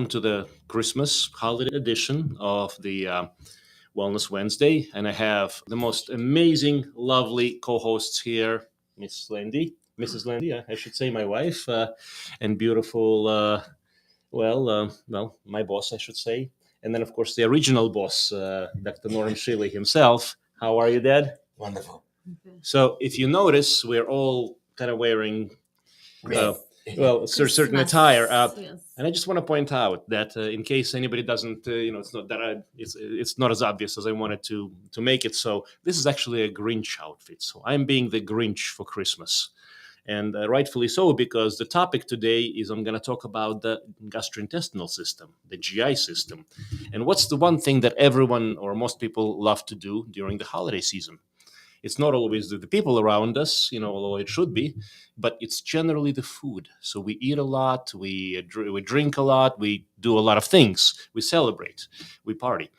to the Christmas holiday edition of the Wellness Wednesday, and I have the most amazing, lovely co-hosts here, Mrs. Landy, I should say, my wife, and beautiful, my boss, I should say, and then of course the original boss, Dr. Norm Shealy himself. How are you, Dad? Wonderful. So, if you notice, we're all kind of wearing uh, certain attire. Yes. And I just want to point out that in case anybody doesn't, it's not that it's not as obvious as I wanted to make it. So this is actually a Grinch outfit. So I'm being the Grinch for Christmas, and rightfully so, because the topic today is I'm going to talk about the gastrointestinal system, the GI system, and what's the one thing that everyone or most people love to do during the holiday season. It's not always the people around us, although it should be, but it's generally the food. So we eat a lot, we drink a lot, we do a lot of things, we celebrate, we party.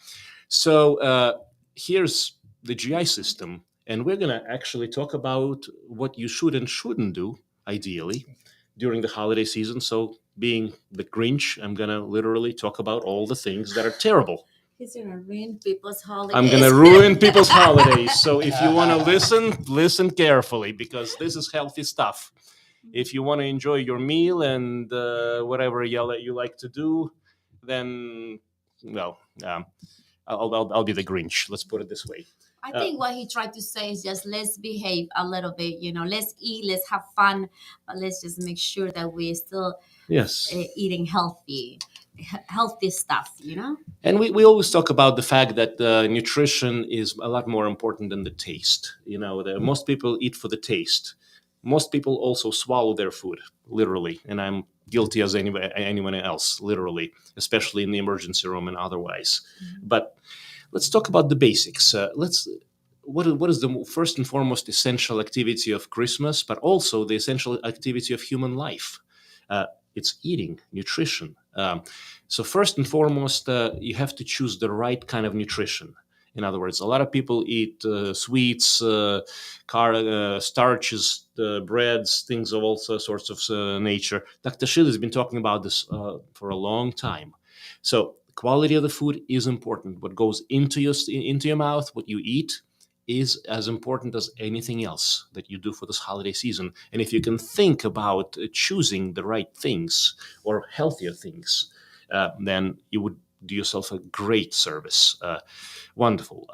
So here's the GI system, and we're going to actually talk about what you should and shouldn't do, ideally, during the holiday season. So being the Grinch, I'm going to literally talk about all the things that are terrible. He's gonna ruin people's holidays. I'm going to ruin people's holidays. So if you want to listen carefully, because this is healthy stuff. If you want to enjoy your meal and whatever you like to do, then, I'll be the Grinch. Let's put it this way. I think what he tried to say is just let's behave a little bit, let's eat, let's have fun, but let's just make sure that we're still eating healthy stuff. And we always talk about the fact that nutrition is a lot more important than the taste. Most people eat for the taste. Most people also swallow their food, literally. And I'm guilty as anyone else, literally, especially in the emergency room and otherwise. Mm-hmm. But let's talk about the basics. What is the first and foremost essential activity of Christmas, but also the essential activity of human life? It's eating, nutrition. So first and foremost, you have to choose the right kind of nutrition. In other words, a lot of people eat sweets, starches, breads, things of all sorts of nature. Dr. Shealy has been talking about this for a long time. So quality of the food is important. What goes into your mouth, what you eat, is as important as anything else that you do for this holiday season. And if you can think about choosing the right things or healthier things, then you would do yourself a great service. Wonderful.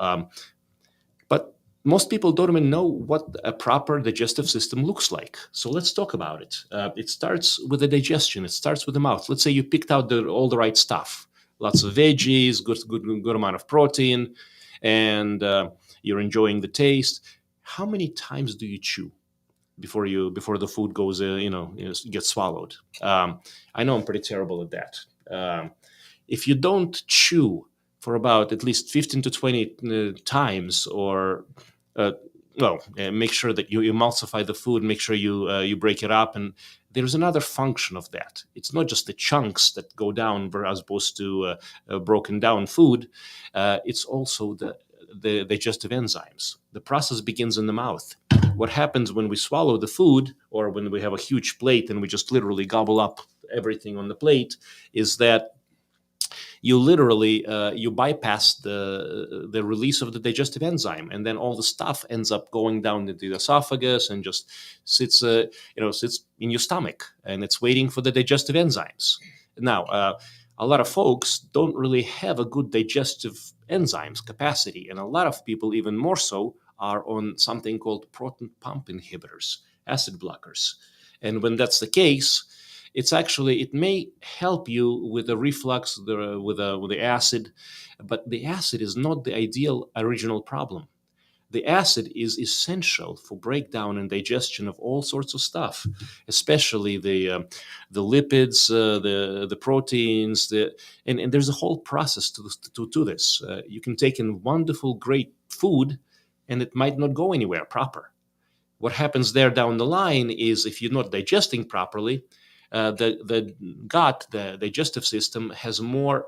But most people don't even know what a proper digestive system looks like. So let's talk about it. It starts with the digestion. It starts with the mouth. Let's say you picked out all the right stuff. Lots of veggies, good amount of protein, and you're enjoying the taste. How many times do you chew before the food goes, gets swallowed? I know I'm pretty terrible at that. If you don't chew for about at least 15 to 20 times, or make sure that you emulsify the food, make sure you break it up, and there's another function of that. It's not just the chunks that go down as opposed to broken down food. It's also the digestive enzymes. The process begins in the mouth. What happens when we swallow the food, or when we have a huge plate and we just literally gobble up everything on the plate, is that you literally you bypass the release of the digestive enzyme, and then all the stuff ends up going down into the esophagus and just sits in your stomach, and it's waiting for the digestive enzymes. Now, a lot of folks don't really have a good digestive enzymes capacity, and a lot of people, even more so, are on something called proton pump inhibitors, acid blockers. And when that's the case, it may help you with the reflux, with the acid, but the acid is not the ideal original problem. The acid is essential for breakdown and digestion of all sorts of stuff, especially the lipids, the proteins, and there's a whole process to this. You can take in wonderful, great food, and it might not go anywhere proper. What happens there down the line is, if you're not digesting properly, the gut, the digestive system, has more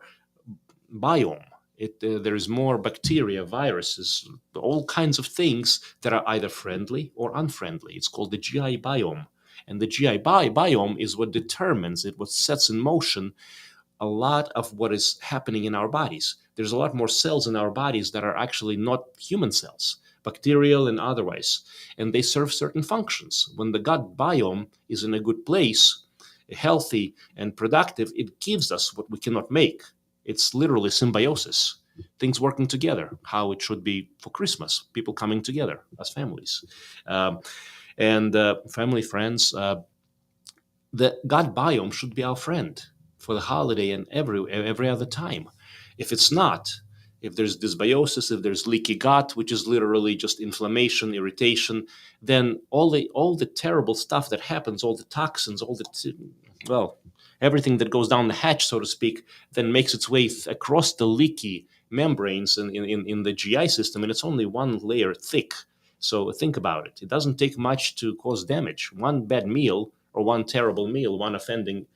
biome. There is more bacteria, viruses, all kinds of things that are either friendly or unfriendly. It's called the GI biome. And the GI biome is what determines it, what sets in motion a lot of what is happening in our bodies. There's a lot more cells in our bodies that are actually not human cells, bacterial and otherwise, and they serve certain functions. When the gut biome is in a good place, healthy and productive, it gives us what we cannot make. It's literally symbiosis, things working together, how it should be for Christmas, people coming together as families, and family, friends. The gut biome should be our friend for the holiday and every other time. If it's not, if there's dysbiosis, if there's leaky gut, which is literally just inflammation, irritation, then all the terrible stuff that happens, all the toxins, well, everything that goes down the hatch, so to speak, then makes its way across the leaky membranes in the GI system, and it's only one layer thick. So think about it. It doesn't take much to cause damage. One bad meal or one terrible meal, one offending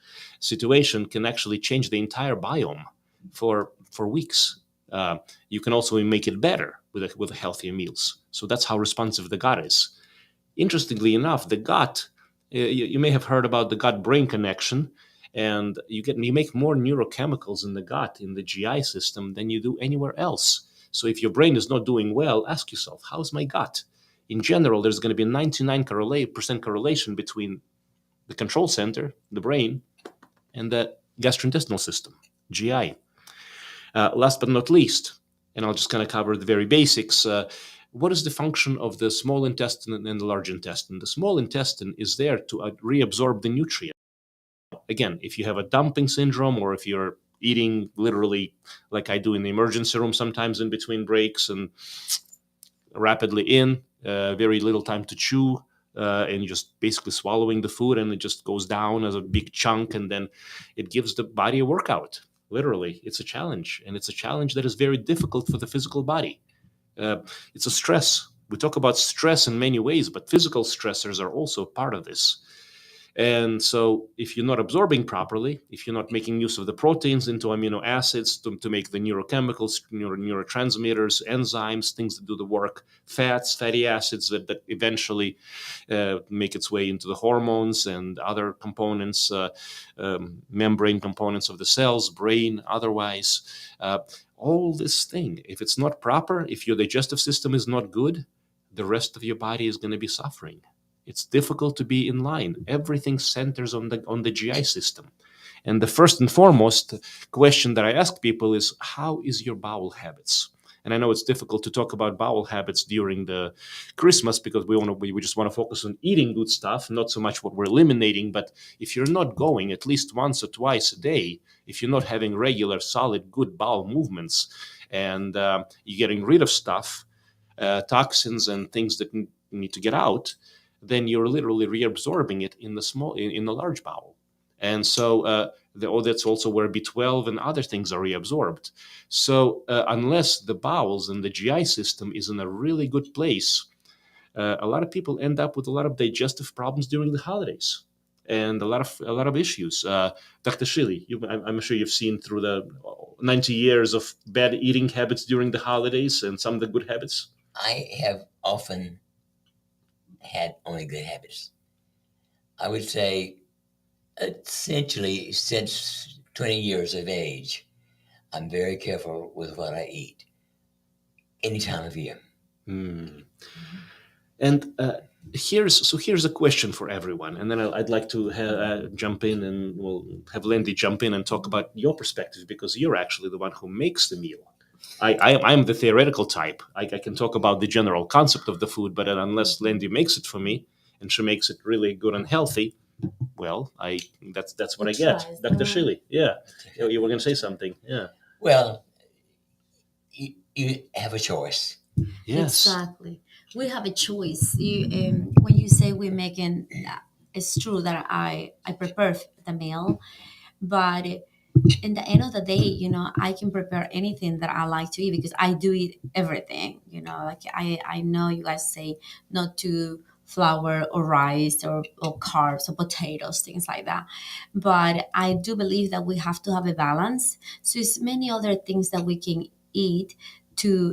situation can actually change the entire biome for weeks. You can also make it better with healthier meals. So that's how responsive the gut is. Interestingly enough, the gut, you may have heard about the gut-brain connection, and you make more neurochemicals in the gut, in the GI system, than you do anywhere else. So if your brain is not doing well, ask yourself, how's my gut? In general, there's going to be 99% correlation between the control center, the brain, and the gastrointestinal system, GI. Last but not least, and I'll just kind of cover the very basics, what is the function of the small intestine and the large intestine? The small intestine is there to reabsorb the nutrient. Again, if you have a dumping syndrome, or if you're eating literally like I do in the emergency room sometimes in between breaks and rapidly very little time to chew, and you're just basically swallowing the food, and it just goes down as a big chunk, and then it gives the body a workout. Literally, it's a challenge, and it's a challenge that is very difficult for the physical body. It's a stress. We talk about stress in many ways, but physical stressors are also part of this. And so if you're not absorbing properly, if you're not making use of the proteins into amino acids to make the neurochemicals, neurotransmitters, enzymes, things that do the work, fats, fatty acids that eventually make its way into the hormones and other components, membrane components of the cells, brain, otherwise, all this thing, if it's not proper, if your digestive system is not good, the rest of your body is going to be suffering. It's difficult to be in line. Everything centers on the GI system. And the first and foremost question that I ask people is, how is your bowel habits? And I know it's difficult to talk about bowel habits during the Christmas because we just want to focus on eating good stuff, not so much what we're eliminating. But if you're not going at least once or twice a day, if you're not having regular, solid, good bowel movements, and you're getting rid of stuff, toxins and things that need to get out, then you're literally reabsorbing it in the large bowel. And so that's also where B12 and other things are reabsorbed. So unless the bowels and the GI system is in a really good place, a lot of people end up with a lot of digestive problems during the holidays and a lot of issues. Dr. Shealy, I'm sure you've seen through the 90 years of bad eating habits during the holidays and some of the good habits. I have often had only good habits. I would say essentially since 20 years of age, I'm very careful with what I eat any time of year. And here's a question for everyone, and then I'd like to jump in, and we'll have Lindy jump in and talk about your perspective, because you're actually the one who makes the meal. I'm the theoretical type. I can talk about the general concept of the food, but unless Lindy makes it for me, and she makes it really good and healthy, well, that's what I get. Dr. Shealy, yeah, you were going to say something, yeah. Well, you have a choice. Yes, exactly. We have a choice. When you say we're making, it's true that I prepare the meal, but in the end of the day, I can prepare anything that I like to eat because I do eat everything. Like I know you guys say not to flour or rice or carbs or potatoes, things like that. But I do believe that we have to have a balance. So it's many other things that we can eat to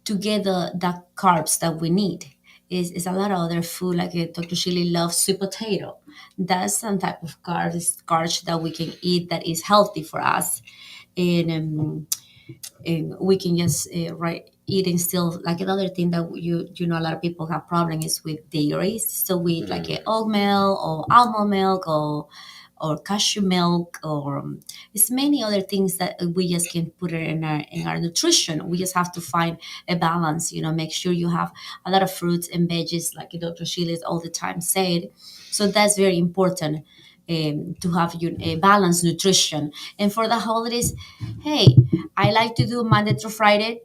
get the carbs that we need. is a lot of other food. Like Dr. Shealy loves sweet potato. That's some type of starch that we can eat that is healthy for us, and we can just right eating still. Like another thing that you know a lot of people have problem is with dairies. So we eat like oat milk or almond milk or cashew milk or it's many other things that we just can put it in our nutrition. We just have to find a balance. Make sure you have a lot of fruits and veggies, like Dr. Sheila all the time said. So that's very important. To have a balanced nutrition. And for the holidays, hey, I like to do Monday through Friday,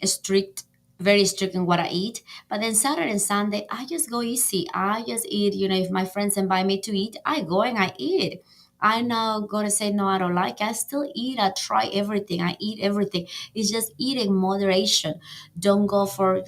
strict, very strict in what I eat. But then Saturday and Sunday, I just go easy. I just eat. If my friends invite me to eat, I go and I eat. I'm not gonna say no, I don't like. I still eat. I try everything. I eat everything. It's just eat in moderation. Don't go for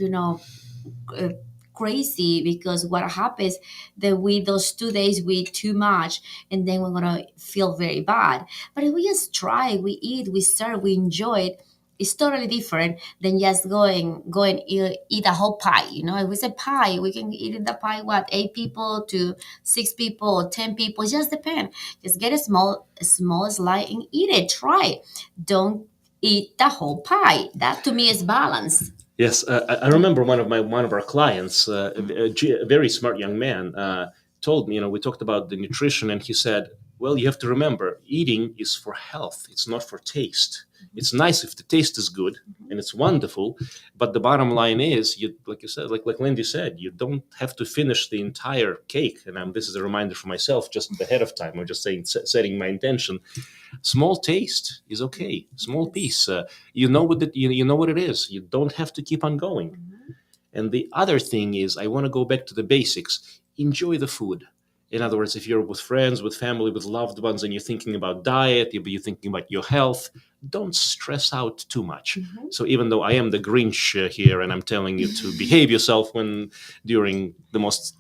uh, crazy, because what happens that we those 2 days we eat too much and then we're gonna feel very bad. But if we just try, we eat, we serve, we enjoy it, it's totally different than just go and eat a whole pie. If we say pie, we can eat in the pie what 8 people to 6 people or 10 people. It just depends. Just get a small slice and eat it. Try. Don't eat the whole pie. That to me is balance. Yes, I remember one of our clients, a very smart young man, told me. We talked about the nutrition, and he said, "Well, you have to remember, eating is for health. It's not for taste. It's nice if the taste is good, and it's wonderful, but the bottom line is, like you said, like Lindy said, you don't have to finish the entire cake." And this is a reminder for myself, just ahead of time. I'm just saying, setting my intention. Small taste is okay. Small piece. You know what you know what it is. You don't have to keep on going. And the other thing is, I want to go back to the basics. Enjoy the food. In other words, if you're with friends, with family, with loved ones, and you're thinking about diet, you're thinking about your health, don't stress out too much. So even though I am the Grinch here, and I'm telling you to behave yourself during the most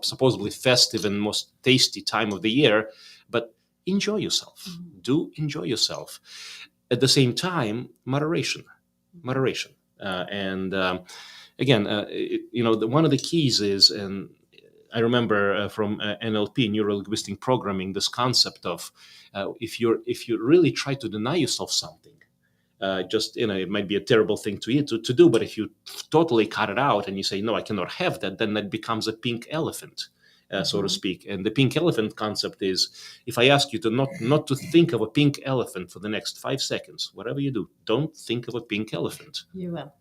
supposedly festive and most tasty time of the year, but enjoy yourself. Do enjoy yourself. At the same time, moderation. And again, one of the keys is, and I remember from NLP, neuro linguistic programming, this concept of if you really try to deny yourself something, it might be a terrible thing to eat to do, but if you totally cut it out and you say no, I cannot have that, then that becomes a pink elephant. So to speak. And the pink elephant concept is, if I ask you to not to think of a pink elephant for the next 5 seconds, whatever you do, don't think of a pink elephant. You will.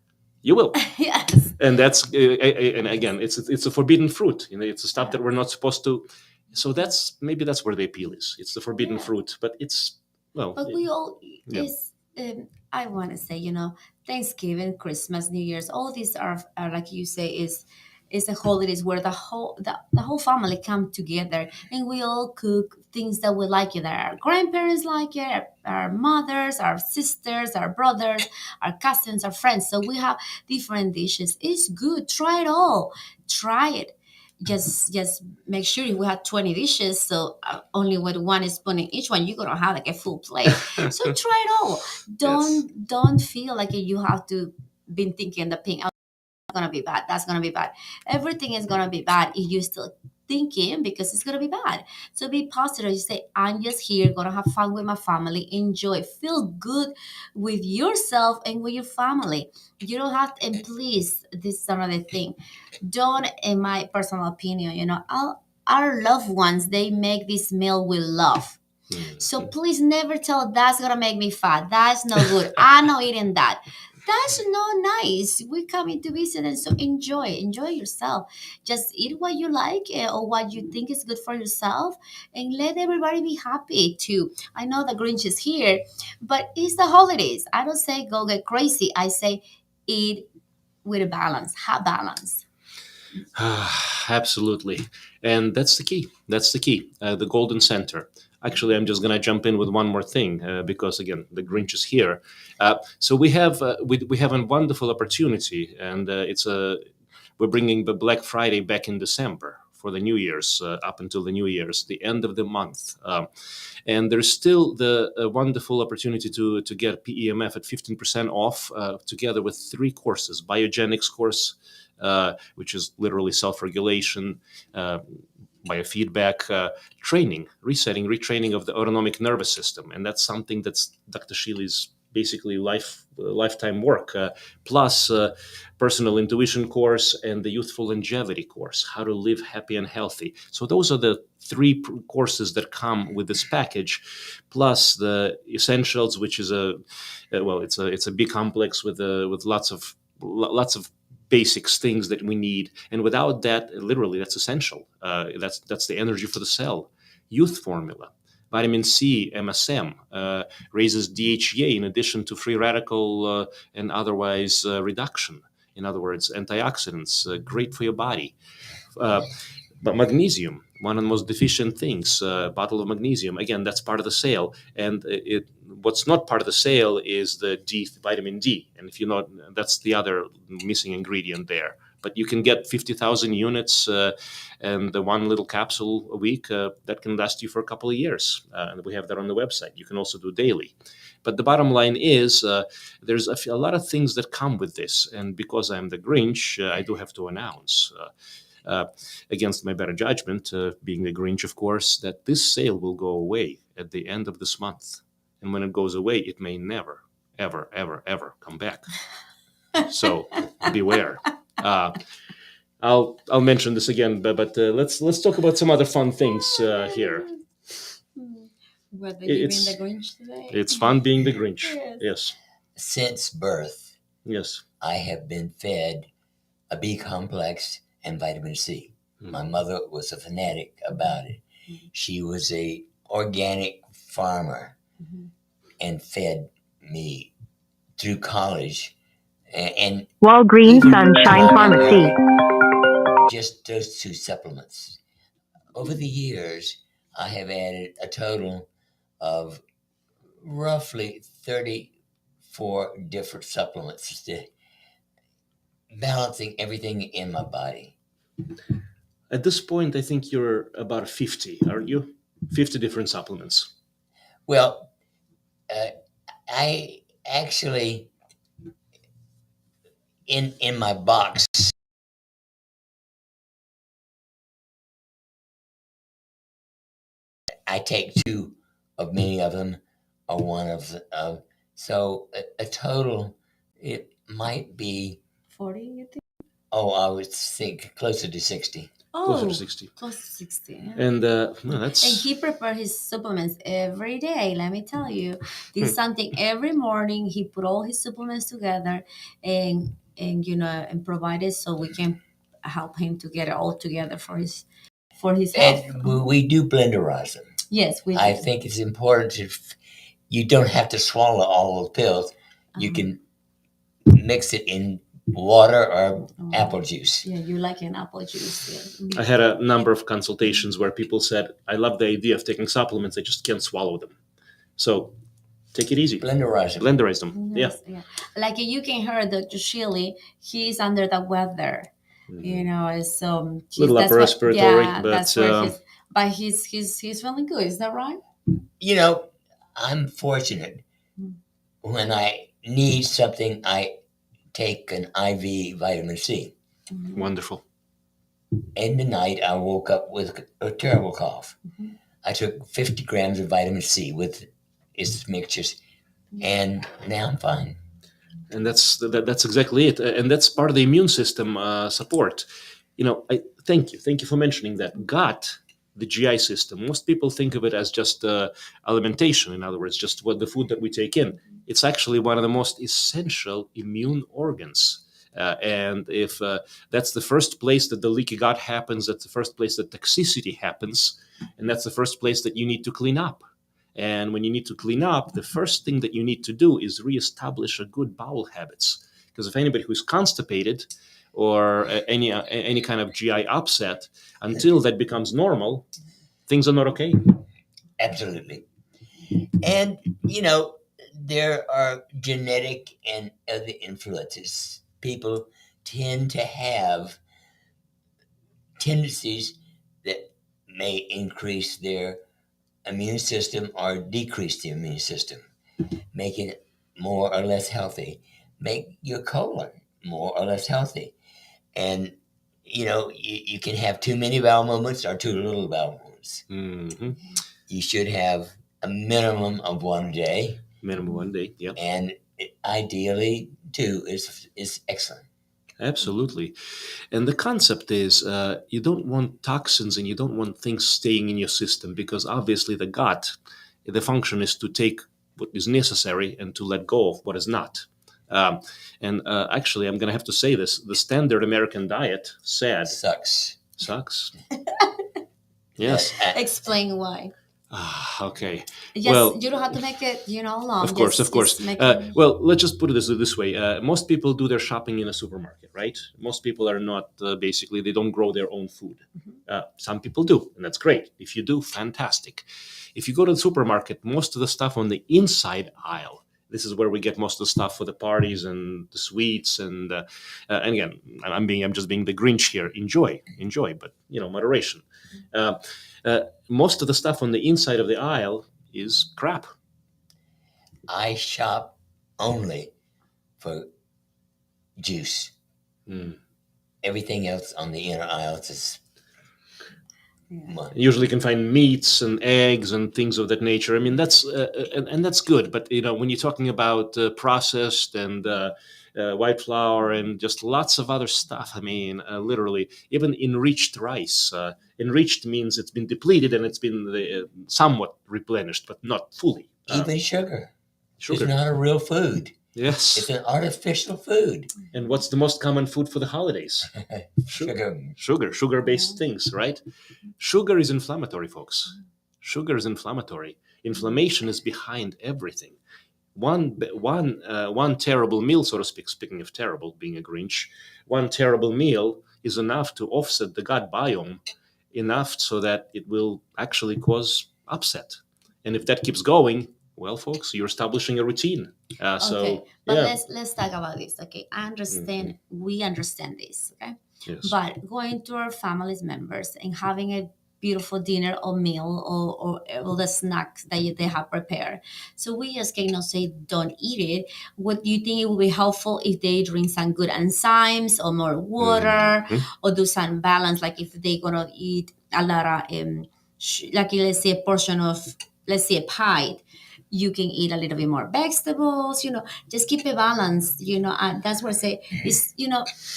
You will. Yes. And that's and again, it's a forbidden fruit. It's a stuff that we're not supposed to. So maybe that's where the appeal is. It's the forbidden fruit, but it's But we all is. I want to say, Thanksgiving, Christmas, New Year's, all these are like you say is the holidays where the whole family come together and we all cook things that we like, that our grandparents like it, our mothers, our sisters, our brothers, our cousins, our friends. So we have different dishes. It's good. Try it all. Try it. Just make sure if we have 20 dishes, so only with one spoon in each one, you're gonna have like a full plate. So try it all. Don't feel like you have to be thinking the pink gonna be bad. That's gonna be bad. Everything is gonna be bad if you still thinking, because it's gonna be bad. So be positive. You say, I'm just here, gonna have fun with my family, enjoy, feel good with yourself and with your family. You don't have to, and please, this is another thing. Don't, in my personal opinion, our loved ones, they make this meal with love. So please never tell that's gonna make me fat. That's no good. I'm not eating that. That's not nice. We're coming to visit, and so enjoy yourself. Just eat what you like, or what you think is good for yourself, and let everybody be happy too. I know the Grinch is here, but it's the holidays. I don't say go get crazy. I say eat with a balance. Have balance. Absolutely. And that's the key. The golden center. Actually, I'm just going to jump in with one more thing, because again, the Grinch is here. So we have a wonderful opportunity, and we're bringing the Black Friday back in December for the New Year's, up until the New Year's, the end of the month. And there's still the wonderful opportunity to get PEMF at 15% off, together with 3 courses: biogenics course, which is literally self-regulation, biofeedback, training, retraining of the autonomic nervous system. And that's something that's Dr. Shealy's basically lifetime work, plus personal intuition course and the youthful longevity course, how to live happy and healthy. So those are the 3 courses that come with this package, plus the essentials, which is it's a big complex with lots of basics, things that we need. And without that, literally, that's essential. That's the energy for the cell. Youth formula, vitamin C, MSM, raises DHEA in addition to free radical and otherwise reduction. In other words, antioxidants, great for your body. But magnesium, one of the most deficient things, bottle of magnesium. Again, that's part of the sale. And what's not part of the sale is the vitamin D. And if you know, that's the other missing ingredient there. But you can get 50,000 units and the 1 little capsule a week that can last you for a couple of years. And we have that on the website. You can also do daily. But the bottom line is there's a lot of things that come with this. And because I'm the Grinch, I do have to announce, against my better judgment, being the Grinch, of course, that this sale will go away at the end of this month. And when it goes away, it may never, ever, ever, ever come back. So beware. I'll mention this again, but let's talk about some other fun things here. What, you being the Grinch today? It's fun being the Grinch. Yes. Since birth, yes, I have been fed a B complex and vitamin C. My mother was a fanatic about it. She was a organic farmer and fed me through college. And Walgreens Sunshine Pharmacy. Just those 2 supplements. Over the years, I have added a total of roughly 34 different supplements to balancing everything in my body. At this point, I think you're about 50, aren't you? 50 different supplements. Well, I actually, in my box, I take 2 of many of them, or 1 of them. So a total, it might be 40, you think? Oh, I would think closer to 60. Closer to 60. Close to 60. Yeah. And that's. And he prepared his supplements every day. Let me tell you, this something every morning. He put all his supplements together, and and provide it so we can help him to get it all together for his health. And we do blenderize them. Yes, we do. I think it's important you don't have to swallow all the pills. You can mix it in water or apple juice. Yeah, you like an apple juice. Yeah. I had a number of consultations where people said, I love the idea of taking supplements, I just can't swallow them. So take it easy. Blenderize them. Yes, yeah. Like you can hear Dr. Shealy, he's under the weather. It's little upper respiratory, but he's feeling good. Is that right? I'm fortunate. When I need something, I take an IV vitamin C. Wonderful. In the night, I woke up with a terrible cough. I took 50 grams of vitamin C with its mixtures, and now I'm fine. And that's exactly it. And that's part of the immune system support. Thank you for mentioning that. Gut, the GI system, most people think of it as just alimentation. In other words, just the food that we take in. It's actually one of the most essential immune organs. And if that's the first place that the leaky gut happens, that's the first place that toxicity happens, and that's the first place that you need to clean up. And when you need to clean up, the first thing that you need to do is reestablish a good bowel habits. Because if anybody who's constipated or any kind of GI upset, until that becomes normal, things are not okay. Absolutely. And, there are genetic and other influences. People tend to have tendencies that may increase their immune system or decrease the immune system, making it more or less healthy, make your colon more or less healthy. And, you can have too many bowel movements or too little bowel movements. Hmm. You should have a minimum of 1 day. Minimum 1 day, yeah. And ideally, 2 is excellent. Absolutely. And the concept is you don't want toxins and you don't want things staying in your system, because obviously the gut, the function is to take what is necessary and to let go of what is not. Um, and actually, I'm going to have to say this: the standard American diet, sad, Sucks. Yes. Explain why. Okay. Yes, Well, you don't have to make it, long. of course. Well, let's just put it this way. Most people do their shopping in a supermarket, right? Most people are not, basically, they don't grow their own food. Some people do, and that's great. If you do, fantastic. If you go to the supermarket, most of the stuff on the inside aisle, this is where we get most of the stuff for the parties and the sweets. And again, I'm just being the Grinch here. Enjoy, but moderation. Most of the stuff on the inside of the aisle is crap. I shop only for juice. Everything else on the inner aisles is money. Usually you can find meats and eggs and things of that nature. I mean, that's and that's good. But when you're talking about processed and white flour and just lots of other stuff, I mean, literally even enriched rice. Enriched means it's been depleted and it's been somewhat replenished, but not fully. Even sugar. It's not a real food. Yes. It's an artificial food. And what's the most common food for the holidays? Sugar-based things, right? Sugar is inflammatory, folks. Sugar is inflammatory. Inflammation is behind everything. One terrible meal, so to speak, speaking of terrible, being a Grinch, one terrible meal is enough to offset the gut biome, enough so that it will actually cause upset. And if that keeps going, well, folks, you're establishing a routine. Okay, but let's talk about this. Okay, I understand. We understand this. Okay, yes. But going to our family's members and having a beautiful dinner or meal or all the snacks that they have prepared. So we just cannot say don't eat it. What do you think it would be helpful if they drink some good enzymes or more water or do some balance? Like if they're gonna eat a lot of like let's say a portion of, let's say, a pie, you can eat a little bit more vegetables, just keep a balance, and that's what I say is,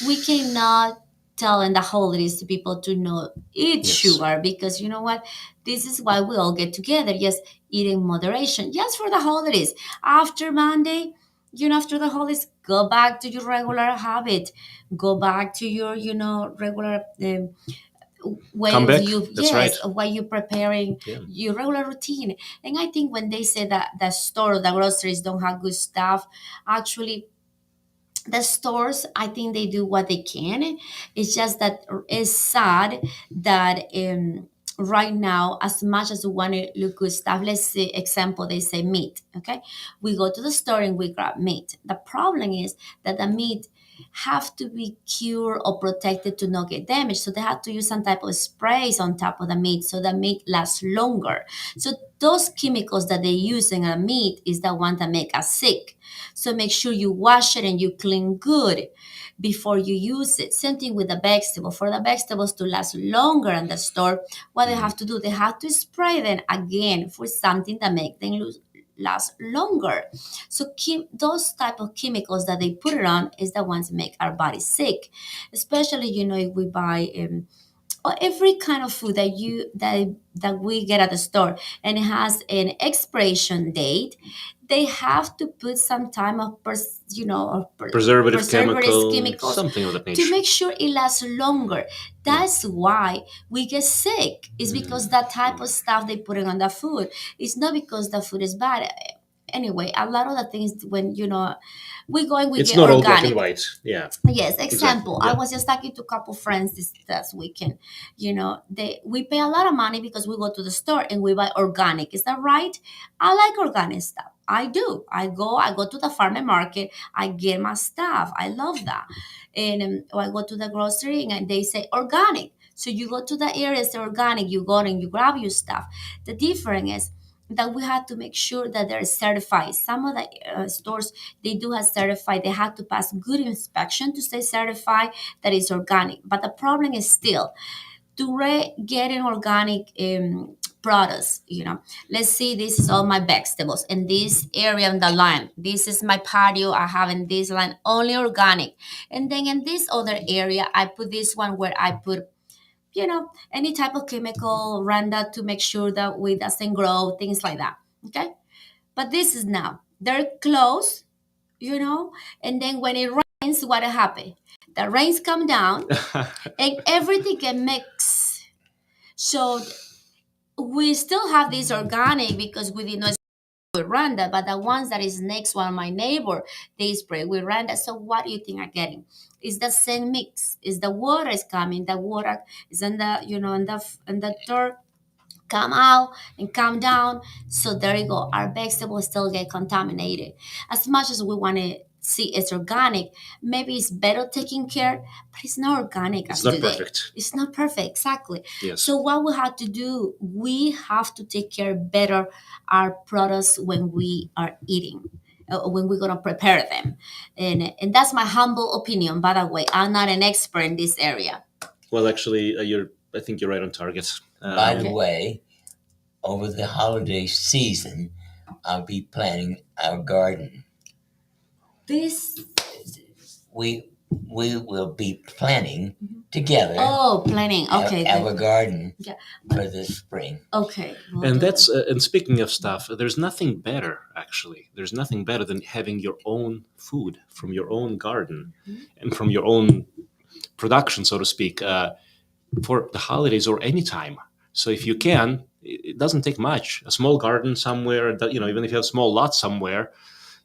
we cannot tell in the holidays to people to not eat sugar, because you know what, this is why we all get together. Yes, eat in moderation, yes, for the holidays. After Monday, after the holidays, go back to your regular habit, go back to your, regular Come back. That's right. While you're preparing your regular routine. And I think when they say that the store, the groceries don't have good stuff, actually the stores, I think they do what they can. It's just that it's sad that right now, as much as we want to look good stuff, let's say example, they say meat. Okay, we go to the store and we grab meat. The problem is that the meat have to be cured or protected to not get damaged. So they have to use some type of sprays on top of the meat so the meat lasts longer. So those chemicals that they use in a meat is the one that make us sick. So make sure you wash it and you clean good before you use it. Same thing with the vegetable. For the vegetables to last longer in the store, what they have to do, they have to spray them again for something that make them last longer. So those type of chemicals that they put it on is the ones that make our body sick. Especially, if we buy every kind of food that we get at the store and it has an expiration date, they have to put some time of preservative chemicals, something of that nature, to make sure it lasts longer. That's why we get sick. It's because that type of stuff they put on the food. It's not because the food is bad. Anyway, a lot of the things when we go and we it's get not organic. all black and white. Yeah. Yes. Example. Exactly. Yeah. I was just talking to a couple friends this weekend. We pay a lot of money because we go to the store and we buy organic. Is that right? I like organic stuff. I do. I go to the farmer market. I get my stuff. I love that. And I go to the grocery and they say organic. So you go to the areas that are organic, you go and you grab your stuff. The difference is that we had to make sure that they're certified. Some of the stores, they do have certified, they had to pass good inspection to stay certified that it's organic. But the problem is still to get an organic products. Let's see, this is all my vegetables in this area on the line. This is my patio, I have in this line only organic. And then in this other area, I put this one where I put any type of chemical randa to make sure that we doesn't grow, things like that. Okay. But this is now they're close, and then when it rains, what happens? The rains come down and everything can mix. So we still have this organic because we did not with randa, but the ones that is next one, my neighbor, they spray with randa. So what do you think I'm getting? Is the same mix? Is the water is coming? The water is in the in the dirt come out and come down. So there you go. Our vegetables still get contaminated. As much as we want to see it's organic, maybe it's better taking care, but it's not organic It's as not today. perfect. It's not perfect, exactly. Yes. So what we have to do, we have to take care better our products when we are eating. When we're gonna prepare them, and that's my humble opinion. By the way, I'm not an expert in this area. Well, actually, I think you're right on target. By the Okay. way, over the holiday season, I'll be planting our garden. This We will be planning together planning. Okay. our garden Yeah. for this spring. Okay. we'll And do that's that. and speaking of stuff, there's nothing better actually. There's nothing better than having your own food from your own garden and from your own production, so to speak, for the holidays or any time. So if you can, it doesn't take much. A small garden somewhere, that, even if you have a small lot somewhere,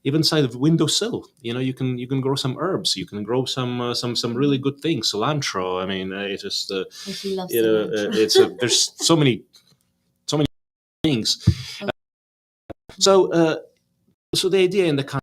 even inside of windowsill, you can grow some herbs. You can grow some really good things. Cilantro. I mean, it's just He loves it's there's so many things. So so the idea in the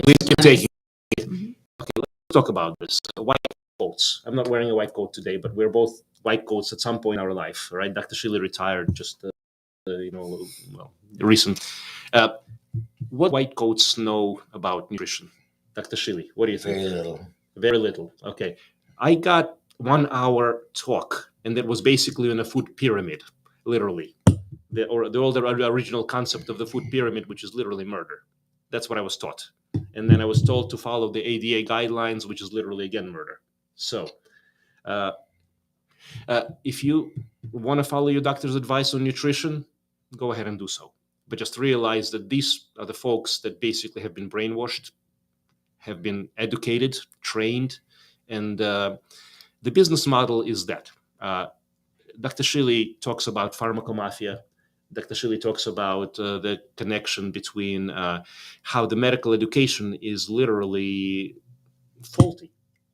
Please keep taking. Mhm. Okay, let's talk about this. White coats. I'm not wearing a white coat today, but we're both white coats at some point in our life, right? Dr. Shealy retired just, well, recent. Uh, what white coats know about nutrition? Dr. Shealy, what do you think? Very little. Very little. Okay. I got 1 hour talk, and that was basically in a food pyramid, literally. The older original concept of the food pyramid, which is literally murder. That's what I was taught. And then I was told to follow the ADA guidelines, which is literally, again, murder. So, uh, if you want to follow your doctor's advice on nutrition, go ahead and do so. But just realize that these are the folks that basically have been brainwashed, have been educated, trained, and the business model is that. Dr. Shealy talks about pharmacomafia. Dr. Shealy talks about the connection between how the medical education is literally faulty.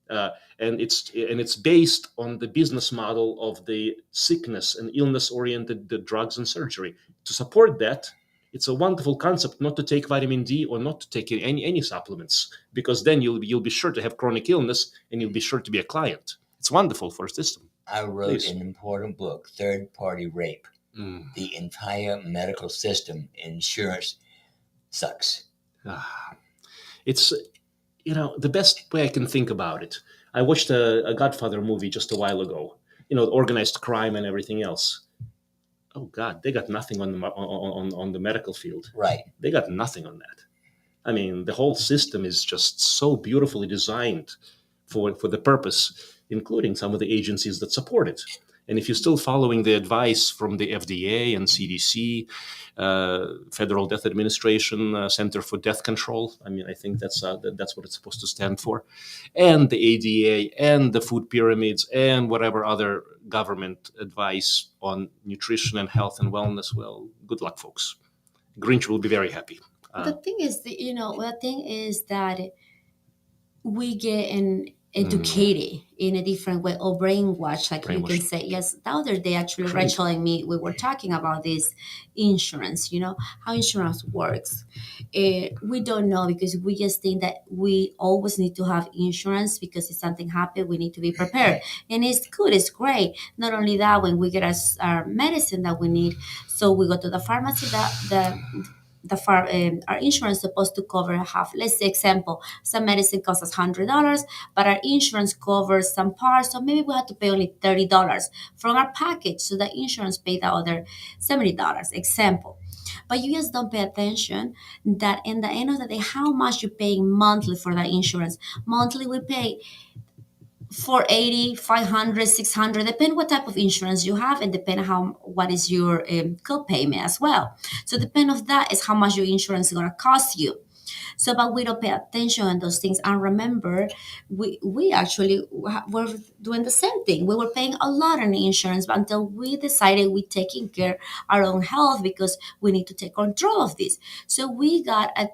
Uh, and it's based on the business model of the sickness and illness oriented drugs and surgery. To support that, it's a wonderful concept not to take vitamin D or not to take any supplements, because then you'll be sure to have chronic illness and you'll be sure to be a client. It's wonderful for a system. I wrote Please. an important book, Third Party Rape. Mm. The entire medical system, insurance sucks. It's the best way I can think about it. I watched a Godfather movie just a while ago. Organized crime and everything else. Oh God, they got nothing on the medical field. Right. They got nothing on that. I mean, the whole system is just so beautifully designed for the purpose, including some of the agencies that support it. And if you're still following the advice from the FDA and CDC, Federal Death Administration, Center for Death Control, I mean, I think that's what it's supposed to stand for, and the ADA and the food pyramids and whatever other government advice on nutrition and health and wellness, well, good luck, folks. Grinch will be very happy. The thing is that we get educated in a different way or brainwashed, like you can Brainwashed. say. Yes, the other day actually Trained. Rachel and me, we were talking about this insurance, how insurance works. We don't know because we just think that we always need to have insurance because if something happens we need to be prepared, and it's good, it's great. Not only that, when we get our medicine that we need, so we go to the pharmacy, our insurance is supposed to cover half. Let's say, example, some medicine costs us $100, but our insurance covers some parts, so maybe we have to pay only $30 from our package, so the insurance paid the other $70. Example. But you just don't pay attention that in the end of the day, how much you're paying monthly for that insurance. Monthly, we pay 480, 500, 600, depend what type of insurance you have, and depend what is your co-payment as well. So depend of that is how much your insurance is going to cost you. So, but we don't pay attention on those things. And remember, we actually were doing the same thing. We were paying a lot on insurance, but until we decided we taking care our own health because we need to take control of this. So we got a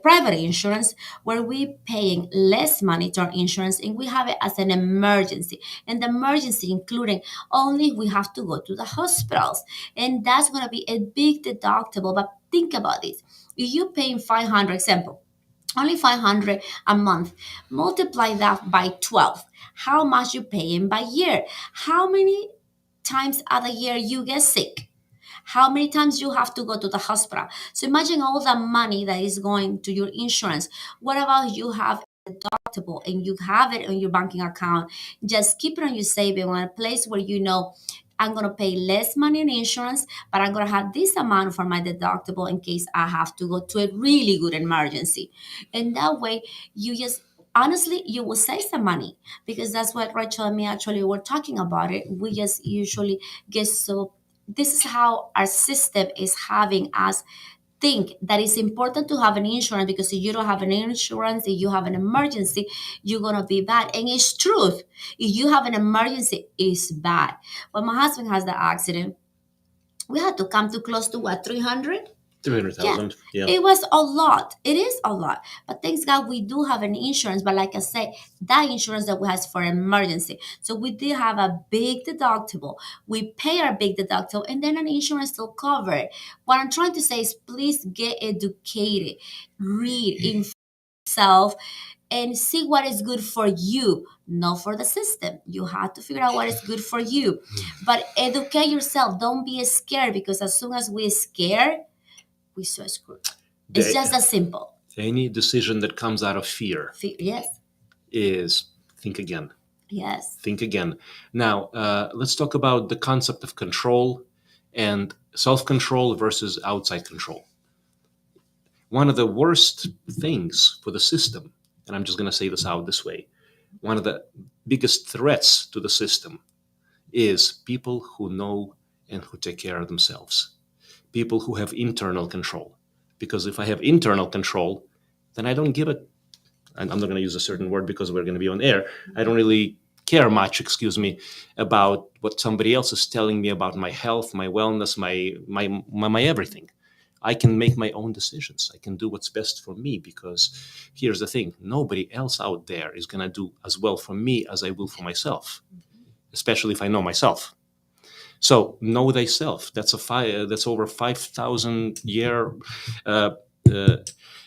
private insurance where we paying less money to our insurance, and we have it as an emergency, and the emergency including only we have to go to the hospitals, and that's going to be a big deductible. But think about this: if you're paying 500, example, only 500 a month, multiply that by 12, how much you paying by year? How many times out of the year you get sick? How many times you have to go to the hospital? So imagine all the money that is going to your insurance. What about you have a deductible and you have it on your banking account? Just keep it on your saving on a place where you know I'm going to pay less money in insurance, but I'm going to have this amount for my deductible in case I have to go to a really good emergency. And that way, you just honestly, you will save some money, because that's what Rachel and me actually were talking about it. We just usually get so, this is how our system is having us think that it's important to have an insurance, because if you don't have an insurance, if you have an emergency, you're gonna be bad. And it's truth. If you have an emergency, it's bad. When my husband has the accident, we had to come to close to what, 300? 300,000. Yeah. It was a lot. It is a lot. But thanks God we do have an insurance. But like I say, that insurance that we have for emergency. So we did have a big deductible. We pay our big deductible, and then an insurance still cover it. What I'm trying to say is please get educated. Read, self and see what is good for you, not for the system. You have to figure out what is good for you. But educate yourself. Don't be scared, because as soon as we're scared, we're so screwed. It's just that simple. Any decision that comes out of fear Yes. is think again. Yes. Think again. Now, let's talk about the concept of control and self-control versus outside control. One of the worst things for the system, and I'm just going to say this out this way, one of the biggest threats to the system is people who know and who take care of themselves. People who have internal control. Because if I have internal control, then I don't give a, I'm not going to use a certain word because we're going to be on air. I don't really care much, about what somebody else is telling me about my health, my wellness, my everything. I can make my own decisions. I can do what's best for me, because here's the thing. Nobody else out there is going to do as well for me as I will for myself, especially if I know myself. So know thyself. That's over 5,000 year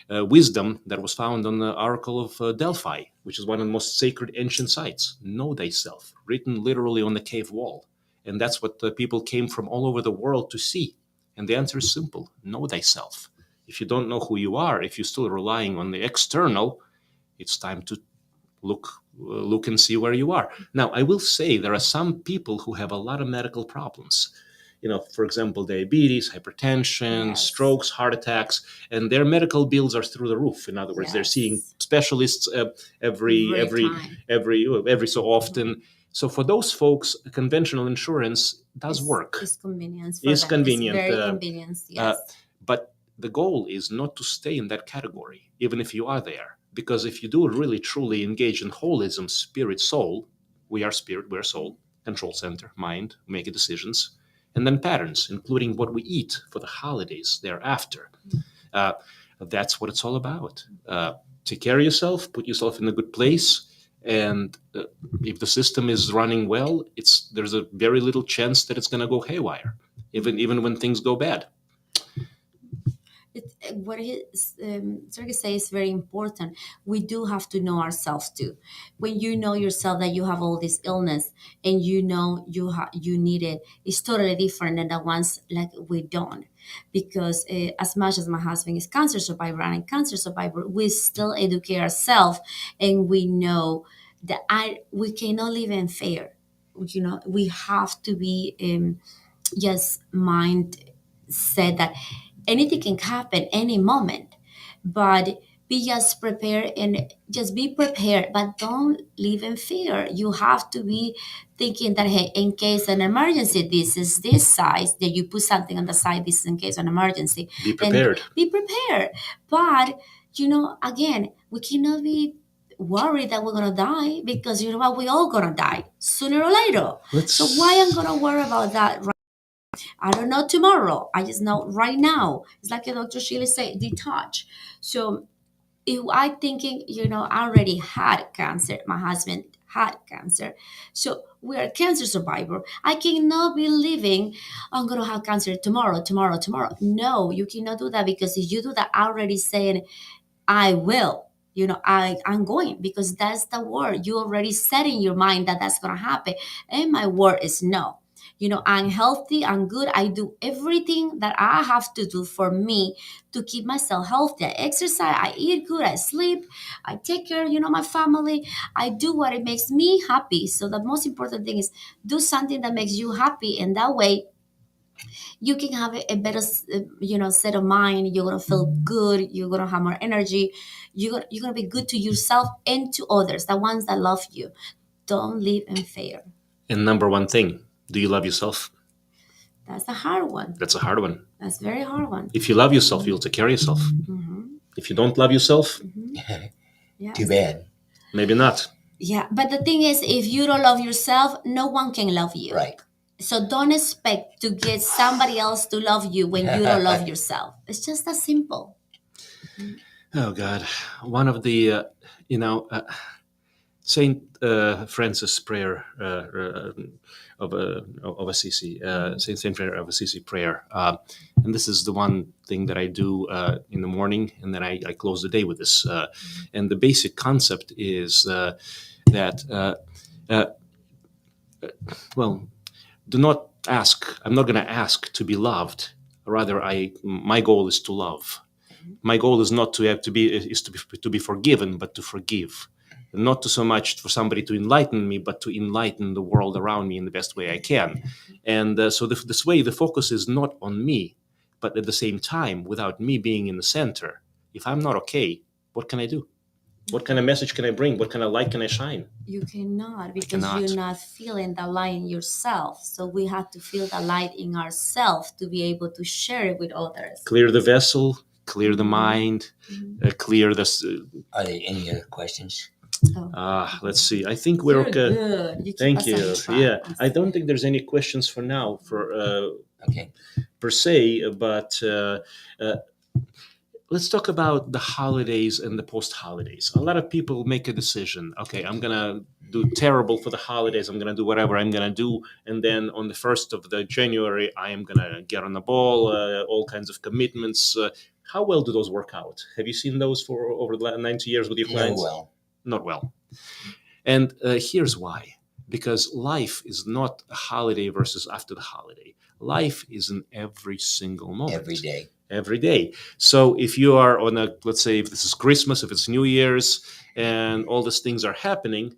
wisdom that was found on the Oracle of Delphi, which is one of the most sacred ancient sites. Know thyself, written literally on the cave wall. And that's what the people came from all over the world to see. And the answer is simple: know thyself. If you don't know who you are, if you're still relying on the external, it's time to look and see where you are. Now, I will say there are some people who have a lot of medical problems. For example, diabetes, hypertension, strokes, heart attacks, and their medical bills are through the roof. In other words, they're seeing specialists every so often. So for those folks, conventional insurance does work. It's convenient. It's convenient. It's very convenient. Yes. But the goal is not to stay in that category, even if you are there. Because if you do really truly engage in holism, spirit, soul, we are spirit, we're soul, control center, mind, making decisions, and then patterns, including what we eat for the holidays thereafter. That's what it's all about. Take care of yourself, put yourself in a good place, and if the system is running well, there's a very little chance that it's going to go haywire, even when things go bad. What Sergey says is very important. We do have to know ourselves too. When you know yourself that you have all this illness and you know you need it, it's totally different than the ones like we don't. Because as much as my husband is cancer survivor and I'm cancer survivor, we still educate ourselves, and we know that we cannot live in fear. We have to be just mind said that anything can happen any moment, but be just prepared, and just be prepared, but don't live in fear. You have to be thinking that, hey, in case an emergency, this is this size, that you put something on the side, this is in case of an emergency. Be prepared. And be prepared. But again, we cannot be worried that we're gonna die, because you know what, we all gonna die sooner or later. So why I'm gonna worry about that I don't know tomorrow. I just know right now. It's like Dr. Shealy said, detach. So if I thinking, I already had cancer. My husband had cancer. So we're a cancer survivor. I cannot be living, I'm going to have cancer tomorrow. No, you cannot do that, because if you do that, already saying, I will. I'm going, because that's the word. You already set in your mind that that's going to happen. And my word is no. I'm healthy, I'm good. I do everything that I have to do for me to keep myself healthy. I exercise, I eat good, I sleep, I take care, my family. I do what it makes me happy. So the most important thing is do something that makes you happy. And that way you can have a better, set of mind. You're going to feel good. You're going to have more energy. You're going to be good to yourself and to others, the ones that love you. Don't live in fear. And number one thing, do you love yourself? That's a hard one. That's a hard one. That's a very hard one. If you love yourself, you'll take care of yourself. Mm-hmm. If you don't love yourself, Yes. Too bad. Maybe not. Yeah, but the thing is, if you don't love yourself, no one can love you. Right. So don't expect to get somebody else to love you when you don't love yourself. It's just that simple. Oh God, one of the Saint Francis prayer of Assisi, Saint Prayer of Assisi prayer, and this is the one thing that I do in the morning, and then I close the day with this. And the basic concept is that well, do not ask. I'm not going to ask to be loved. Rather, my goal is to love. My goal is not to have to be forgiven, but to forgive. Not to so much for somebody to enlighten me, but to enlighten the world around me in the best way I can. And so this way, the focus is not on me, but at the same time, without me being in the center. If I'm not okay, what can I do? What kind of message can I bring? What kind of light can I shine? You cannot, because you're not feeling the light in yourself. So we have to feel the light in ourselves to be able to share it with others. Clear the vessel, clear the mind, clear this. Are there any other questions? Let's see. I think we're okay. Good. Thank you. Yeah, I don't think there's any questions for now Okay. per se, but let's talk about the holidays and the post-holidays. A lot of people make a decision. Okay, I'm gonna do terrible for the holidays. I'm gonna do whatever I'm gonna do, and then on the 1st of the January, I am gonna get on the ball. All kinds of commitments. How well do those work out? Have you seen those for over the 90 years with your clients? Not well. And here's why. Because life is not a holiday versus after the holiday. Life is in every single moment. Every day. So if you are on let's say if this is Christmas, if it's New Year's, and all these things are happening,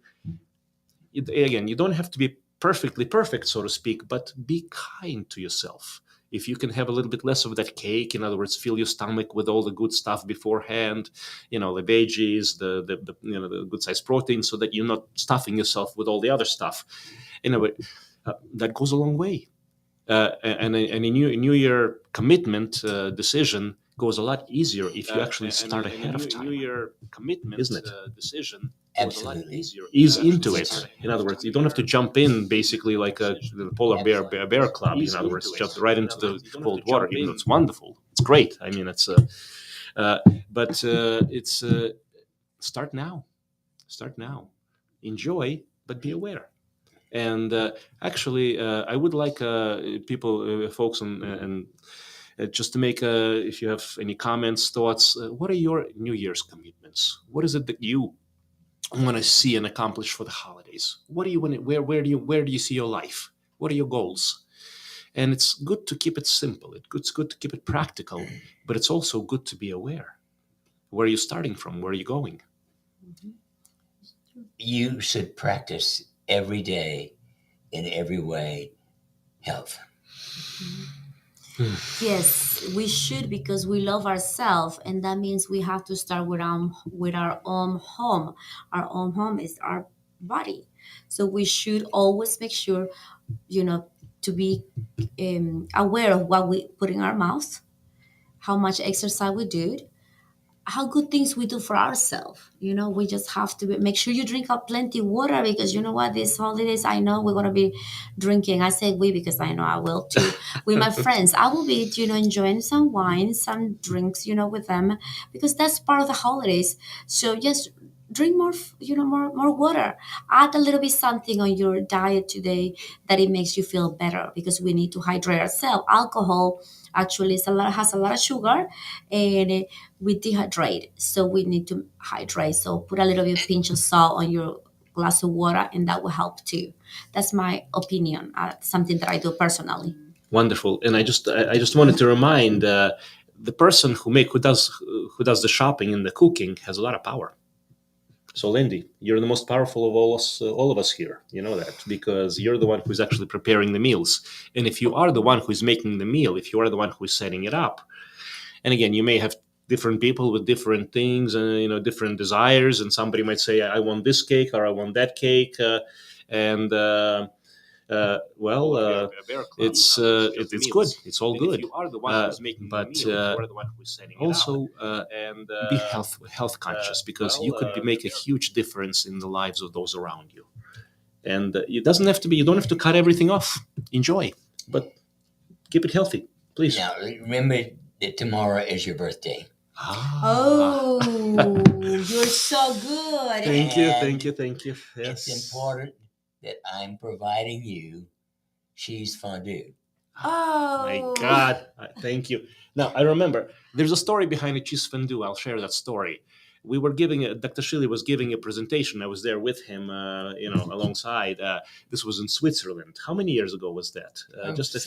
again, you don't have to be perfectly perfect, so to speak, but be kind to yourself. If you can have a little bit less of that cake, in other words, fill your stomach with all the good stuff beforehand, the veggies, the good sized protein, so that you're not stuffing yourself with all the other stuff. That goes a long way. And a New Year commitment decision goes a lot easier if you actually start ahead of time. New Year commitment, isn't it? Decision. Absolutely. Ease into it. In other words, you don't have to jump in basically like the polar bear club. In other words, jump right into the cold water. Even though it's wonderful, it's great. I mean, it's but it's start now. Start now. Enjoy, but be aware. And actually, I would like folks, and just to make, if you have any comments, thoughts, what are your New Year's commitments? What is it that you want to see and accomplish for the holidays? What do you want? Where do you see your life? What are your goals? And it's good to keep it simple. It's good to keep it practical, but it's also good to be aware. Where are you starting from? Where are you going? You should practice every day, in every way, health. Yes, we should, because we love ourselves, and that means we have to start with our own home. Our own home is our body, so we should always make sure, to be aware of what we put in our mouth, how much exercise we do, how good things we do for ourselves. We just have to make sure you drink up plenty of water, because you know what, these holidays, I know we're going to be drinking. I say we because I know I will too. With my friends, I will be, enjoying some wine, some drinks, with them, because that's part of the holidays. So just drink more, more water. Add a little bit something on your diet today that it makes you feel better, because we need to hydrate ourselves. Alcohol actually has a lot of sugar, and we dehydrate, so we need to hydrate. So put a little bit of pinch of salt on your glass of water, and that will help too. That's my opinion. Something that I do personally. Wonderful. And I just wanted to remind the person who does the shopping and the cooking has a lot of power. So, Lindy, you're the most powerful of all of us here. You know that, because you're the one who's actually preparing the meals. And if you are the one who's making the meal, if you are the one who's setting it up, and again, you may have different people with different things and different desires, and somebody might say, I want this cake or I want that cake, it's good. It's all good. But also be health conscious, because you could make a huge difference in the lives of those around you. And it doesn't have to be. You don't have to cut everything off. Enjoy, but keep it healthy, please. Now remember that tomorrow is your birthday. Oh, you're so good. Thank you, And thank you, thank you. it's Yes. important that I'm providing you cheese fondue. Oh My God, thank you. Now I remember there's a story behind a cheese fondue. I'll share that story. We were giving Dr. Shealy was giving a presentation. I was there with him, alongside. This was in Switzerland. How many years ago was that? Just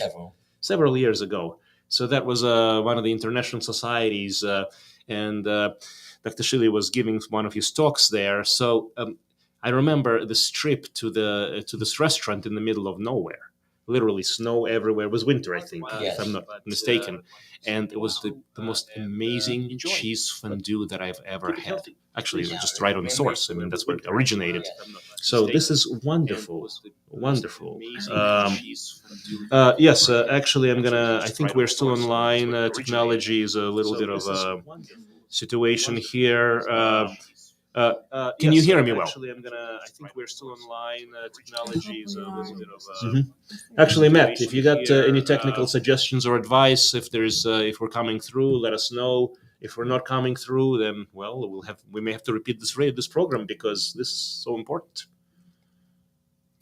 several years ago. So that was one of the international societies, and Dr. Shealy was giving one of his talks there. So I remember this trip to this restaurant in the middle of nowhere. Literally snow everywhere. It was winter, I think, if I'm not mistaken. And it was the most amazing cheese fondue that I've ever had. Actually, just right on the source. I mean, that's where it originated. So this is wonderful, wonderful. Yes, actually, I think we're still online. Technology is a little bit of a situation here. Can you hear me well? Actually, I think we're still online. Technology is a little bit of a. Actually, Matt, if you got any technical suggestions or advice, if we're coming through, let us know. If we're not coming through, then we may have to repeat this program because this is so important.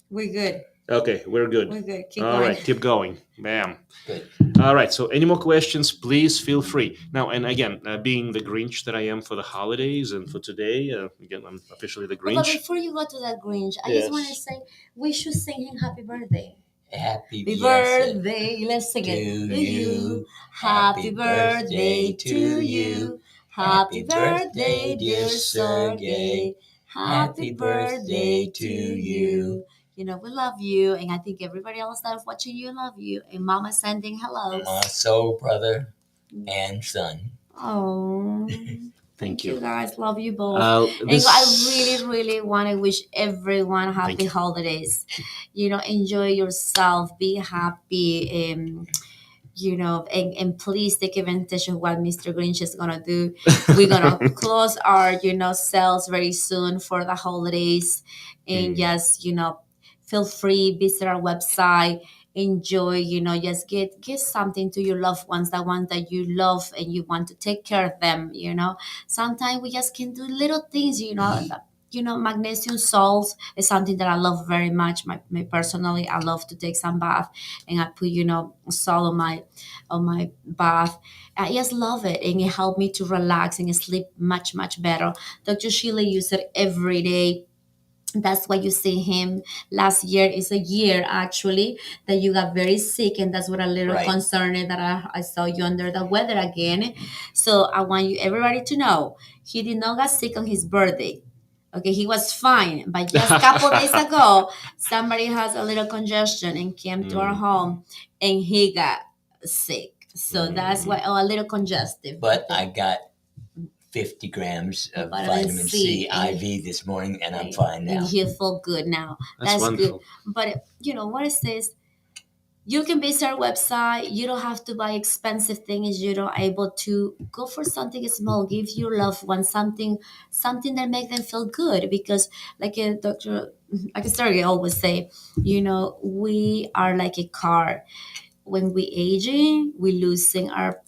We're good. Okay, we're good. We're good. Keep All going. right, keep going. Bam. Good. All right. So, any more questions? Please feel free. Now, and again, being the Grinch that I am for the holidays and for today, again, I'm officially the But Grinch. before you go to that Grinch, I Yes. just want to say we should sing him happy birthday. Happy birthday. Let's sing to it. you. Happy birthday to you. Happy birthday, dear Sergey. Happy birthday to you. You know, we love you, and I think everybody else that's watching you love you. And Mama sending hellos. My soul brother and son. Oh, Thank you. guys. Love you both. And I really, really want to wish everyone happy holidays. You know, enjoy yourself, be happy, and please take advantage of what Mr. Grinch is gonna do. We're gonna close our, sales very soon for the holidays, and just, feel free, visit our website, enjoy, just get something to your loved ones, the ones that you love and you want to take care of them. Sometimes we just can do little things. Magnesium salts is something that I love very much. My personally, I love to take some bath, and I put salt on my bath. I just love it, and it helped me to relax and sleep much better. Dr. Shealy uses it every day. That's why you see him last year is a year actually that you got very sick, and that's what a little concerned that I saw you under the weather again. So I want everybody to know he did not get sick on his birthday. Okay, he was fine, but just a couple days ago, somebody has a little congestion and came to our home, and he got sick. So that's why a little congestive. But I got 50 grams of vitamin C IV this morning, and I'm fine now. And you feel good now. That's wonderful. Good. But what it says, you can visit our website. You don't have to buy expensive things. You're not able to go for something small. Give your loved one something that make them feel good. Because like a doctor, like a surgeon always say, we are like a car. When we aging, we losing our,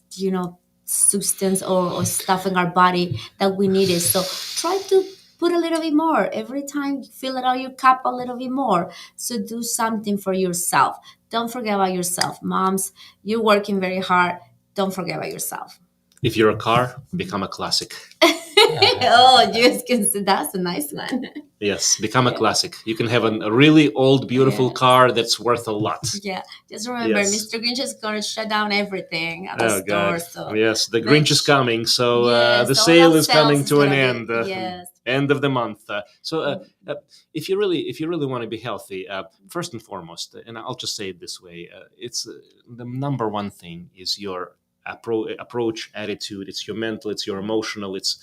substance or stuff in our body that we needed. So try to put a little bit more every time. Fill it out your cup a little bit more. So do something for yourself. Don't forget about yourself. Moms, you're working very hard. Don't forget about yourself. If you're a car, become a classic. Oh, you can see that's a nice one. Yes, become a classic. You can have a really old, beautiful car that's worth a lot. Yeah, just remember, Mr. Grinch is going to shut down everything at the store. God. So yes, the Grinch is coming, so the sale is coming to an end. End of the month. If you really want to be healthy, first and foremost, and I'll just say it this way, it's the number one thing is your approach, attitude. It's your mental, it's your emotional, it's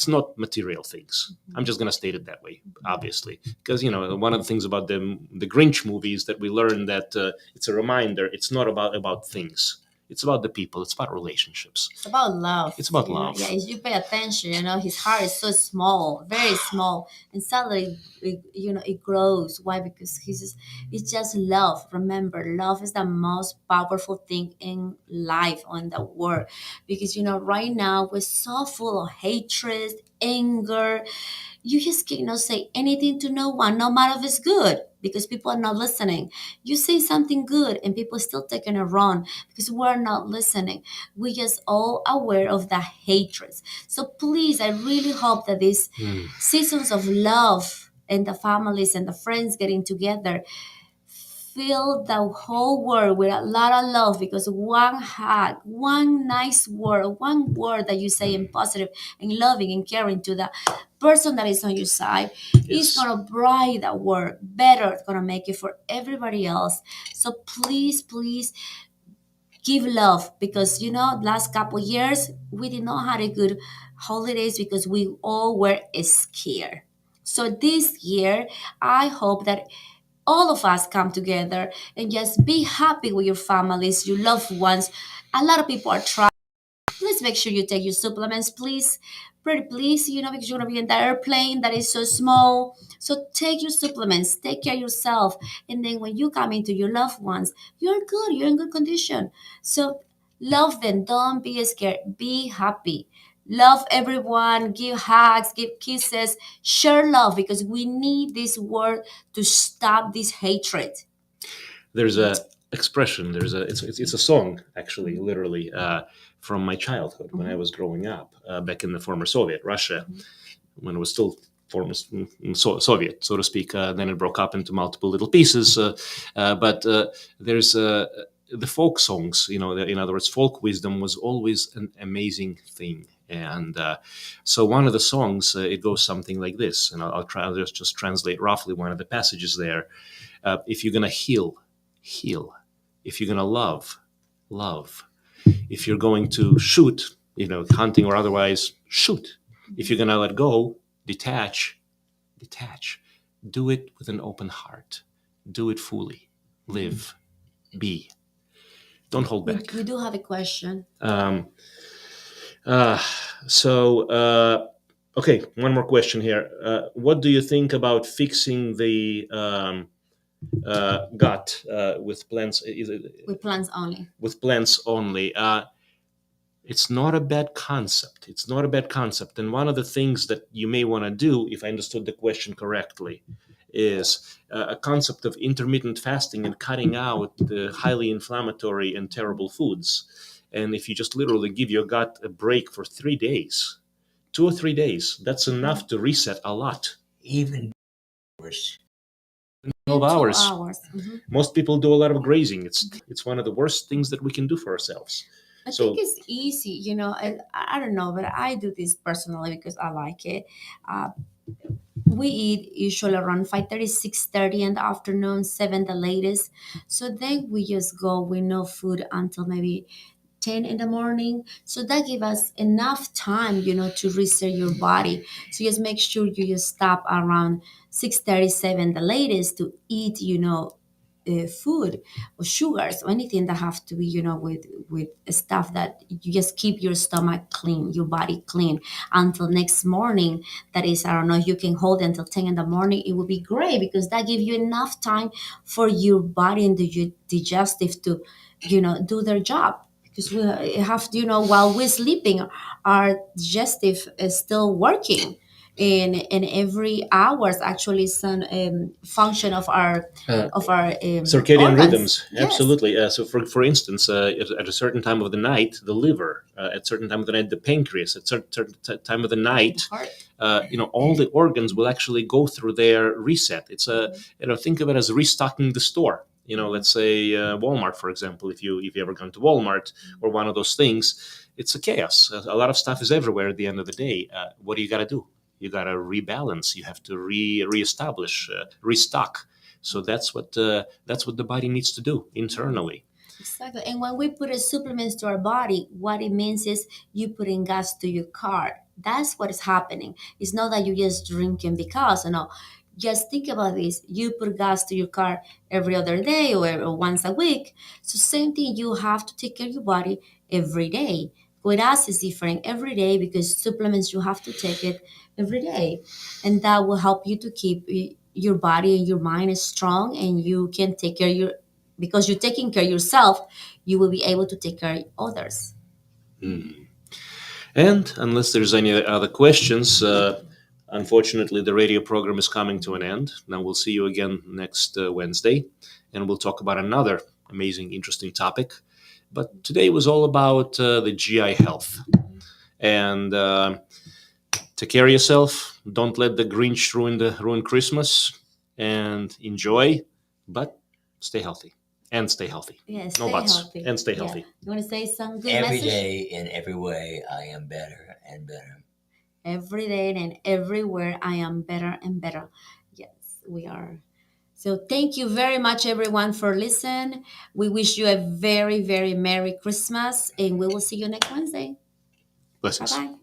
not material things. I'm just going to state it that way, obviously, because one of the things about the Grinch movie is that we learn that it's a reminder. It's not about things. It's about the people. It's about relationships. It's about love. It's about you know? love. Yeah, if you pay attention, his heart is so small, very small, and suddenly, it grows. Why? Because it's just love. Remember, love is the most powerful thing in life, on the world. Because right now we're so full of hatred, anger. You just cannot say anything to no one, no matter if it's good, because people are not listening. You say something good and people still taking it wrong because we're not listening. We just all aware of the hatreds. So please, I really hope that these seasons of love and the families and the friends getting together fill the whole world with a lot of love, because one hug, one nice word, one word that you say in positive and loving and caring to the person that is on your side is gonna brighten the world better. It's gonna make it for everybody else. So please, please give love, because last couple years we did not have a good holidays because we all were scared. So this year I hope that all of us come together and just be happy with your families, your loved ones. A lot of people are trying. Please make sure you take your supplements, please. Pretty please, because you're gonna be in the airplane that is so small. So take your supplements, take care of yourself, and then when you come into your loved ones, you're good, you're in good condition. So love them, don't be scared, be happy. Love everyone, give hugs, give kisses, share love, because we need this world to stop this hatred. There's a expression. It's a song, actually, literally, from my childhood when I was growing up back in the former Soviet Russia, when it was still former Soviet, so to speak. Then it broke up into multiple little pieces. But there's the folk songs. In other words, folk wisdom was always an amazing thing. And so one of the songs, it goes something like this, and I'll try to just translate roughly one of the passages there. If you're gonna heal, heal. If you're gonna love, love. If you're going to shoot, hunting or otherwise, shoot. If you're gonna let go, detach, detach. Do it with an open heart. Do it fully. Live, be. Don't hold back. We do have a question. Okay, one more question here. What do you think about fixing the gut with plants? With plants only. With plants only. It's not a bad concept. It's not a bad concept. And one of the things that you may want to do, if I understood the question correctly, is a concept of intermittent fasting and cutting out the highly inflammatory and terrible foods. And if you just literally give your gut a break for 3 days, 2 or 3 days, that's enough to reset a lot. Even hours. 12 hours. Mm-hmm. Most people do a lot of grazing. It's one of the worst things that we can do for ourselves. I think it's easy, I don't know, but I do this personally because I like it. We eat usually around 5:30, 6:30 in the afternoon, 7 the latest. So then we just go with no food until maybe 10 in the morning. So that gives us enough time, to reset your body. So just make sure you just stop around 6:37 the latest to eat, food or sugars or anything that have to be, with stuff that you just keep your stomach clean, your body clean until next morning. That is, I don't know, you can hold until 10 in the morning. It would be great because that gives you enough time for your body and the digestive to, do their job. Because we have to, while we're sleeping, our digestive is still working. In every hours actually some function of our circadian organs. rhythms. Yes. Absolutely. So for instance, at a certain time of the night, the liver, at a certain time of the night, the pancreas, at a certain time of the night, all the organs will actually go through their reset. It's think of it as restocking the store. Let's say Walmart, for example. If you ever gone to Walmart or one of those things, it's a chaos. A lot of stuff is everywhere at the end of the day. What do you got to do? You got to rebalance. You have to reestablish, restock. So that's what the body needs to do internally. Exactly. And when we put supplements to our body, what it means is you putting gas to your car. That's what is happening. It's not that you just drinking because, Just think about this. You put gas to your car every other day or once a week. So same thing, you have to take care of your body every day. With us is different every day because supplements you have to take it every day. And that will help you to keep your body and your mind strong, and you can take care of your because you're taking care of yourself, you will be able to take care of others. And unless there's any other questions, unfortunately, the radio program is coming to an end. Now we'll see you again next Wednesday, and we'll talk about another amazing, interesting topic. But today was all about the GI health. And take care of yourself. Don't let the Grinch ruin Christmas. And enjoy, but stay healthy. And stay healthy. Yeah, No stay buts. healthy. And stay Yeah. healthy. You want to say some good Every message? day, in every way, I am better and better. Every day and everywhere I am better and better. Yes, we are. So thank you very much everyone for listening. We wish you a very, very Merry Christmas, and we will see you next Wednesday. Blessings. Bye-bye.